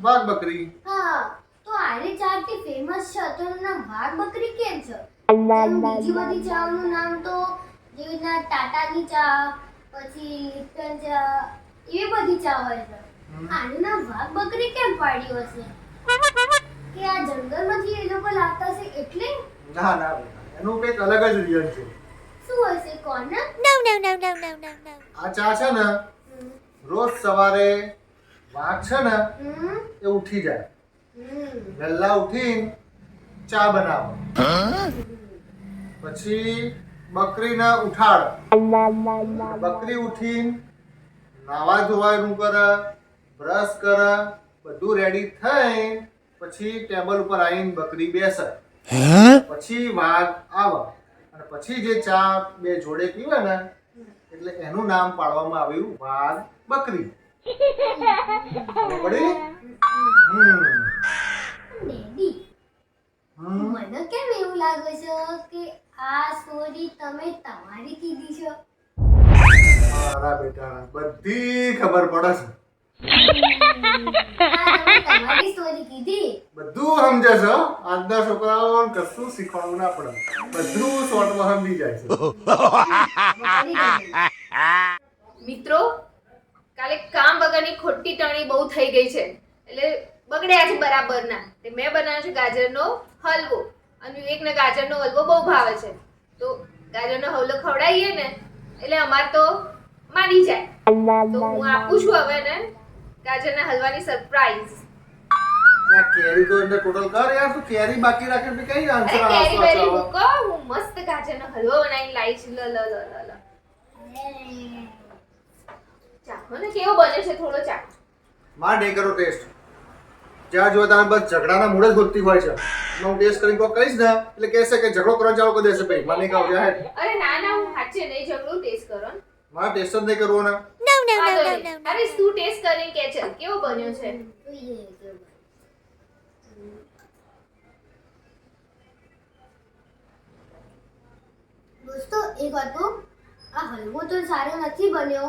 વાઘ બકરી. હા, તો આરી ચાથી ફેમસ છે તો એનું નામ વાઘ બકરી કેમ છે? જેમ બીજી બધી ચાનું નામ તો જેવી રીતના ટાટાની ચા, પછી લિપ્ટન ચા, એવી બધી ચા હોય છે. આનું નામ વાઘ બકરી કેમ પાડ્યું હશે? કે આ જંગલમાંથી એ લોકો લાવતા છે એટલે? ના ના બેટા, એનું કંઈક અલગ જ રીઝન છે. શું હશે કોણ? આ ચા છે ને, રોજ સવારે વાઘ છે ને એ ઉઠી જાય, વહેલા ઉઠીને ચા બનાવે, પછી બકરીને ઉઠાડે, બકરી ઉઠીને નાવા ધોવાનું કરે, બ્રશ કરે, બધું રેડી થઈ પછી ટેબલ ઉપર આવીને બકરી બેસે, પછી વાઘ આવે અને પછી જે ચા બે જોડે પીવે ને એટલે એનું નામ પાડવામાં આવ્યું વાઘ બકરી. ખબર પડી? ડેડી, મને કેમ એવું લાગે છે કે આ સ્ટોરી તમે તમારી કીધી છે? મારા બેટા બધી ખબર પડે છે, તમે તમારી સ્ટોરી કીધી. બધું સમજે છે. આજના છોકરાઓને કશું શીખવાનું ના પડે, બધું શોર્ટમાં સમજી જાય છે. મિત્રો, કાલે કામ વગરની ખોટી ટણી બહુ થઈ ગઈ છે એટલે બગડ્યા છે બરાબરના. તે મેં બનાવ્યો છે ગાજરનો હલવો અને વિવેકને ગાજરનો હલવો બહુ ભાવે છે, તો ગાજરનો હલવો ખવડાવીએ ને એટલે અમાર તો માની જાય. તો હું આપું છું હવે ને ગાજરના હલવાની સરપ્રાઈઝ. આ કેરી તો એટલે ટોટલ કર યાર, તું કેરી બાકી રાખે એટલે કઈ આન્સર અરે કેરી આવશે? વેરી મૂકો, હું મસ્ત ગાજરનો હલવો બનાવીને લાવી છું. લ લ લ લ લ ચાખો ને કેવો બને છે, થોડો ચાખો. માં નહીં કરો ટેસ્ટ. જ્યાં જો તમે બસ ઝઘડાના મૂળ જ ગોતતી હોય છે. હું ટેસ્ટ કરીને કોઈ કહીશ ને એટલે કહેશે કે ઝઘડો કરવાનું ચાલુ કરી દેશે ભાઈ. મને કહો જાય. અરે ના ના, હું સાચે નહીં ઝઘડું, ટેસ્ટ કરો ને. મારે ટેસ્ટ જ નહીં કરવો ને. અરે તું ટેસ્ટ કરીને કે છે કેવો બન્યો છે. દોસ્તો, એક હતું, આ હલવો તો સારો નથી બન્યો,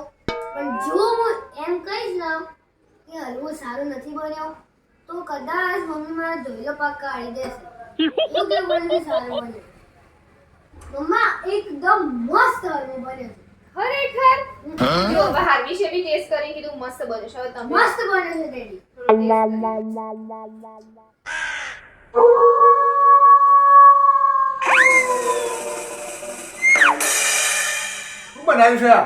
પણ જો હું એમ કહીશ ને કે હલવો સારો નથી બન્યો તો કદાચ મમ્મી મારા ધોઈલો પાક કાઢી દેશે. એવું કે બોલને સારો બન્યો. મમ્મા એકદમ મસ્ત હલવો બન્યો છે. ખરેખર જો હવે હાર્વી છે બી ટેસ્ટ કરીને કીધું મસ્ત બન્યો છે. હવે તમે મસ્ત બન્યો છે ડેડી. શું બનાવ્યું છે આ?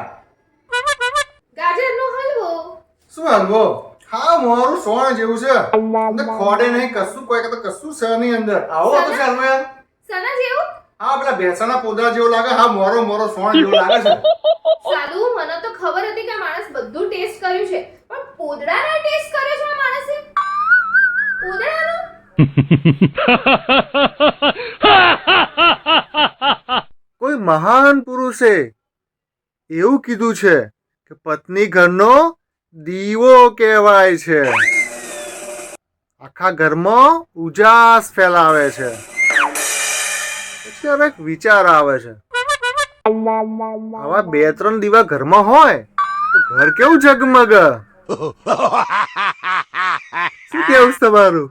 ગાજરનો હલવો. શું હલવો? હા, મોરું સોણ જેવું છે. અંદર ખોડે નહીં, કશું કોઈ કે તો કશું છે નહીં અંદર. આવો હતો છે હલવો યાર. સના જેવું? હા, પેલા ભેંસાના પોદરા જેવું લાગે. હા, મોરો મોરો સોણ જેવું લાગે છે. સાલું, મને તો ખબર હતી કે આ માણસ બધું ટેસ્ટ કર્યું છે, પણ પોદળાનો ટેસ્ટ કર્યો છે આ માણસે. પોદળાનો? કોઈ મહાન પુરુષે એવું કીધું છે કે પત્ની ઘરનો દીવો કહેવાય છે, આખા ઘરમાં ઉજાસ ફેલાવે છે. પછી હવે એક વિચાર આવે છે, આવા 2-3 દીવા ઘરમાં હોય તો ઘર કેવું ઝગમગ. શું કેવું છે તમારું?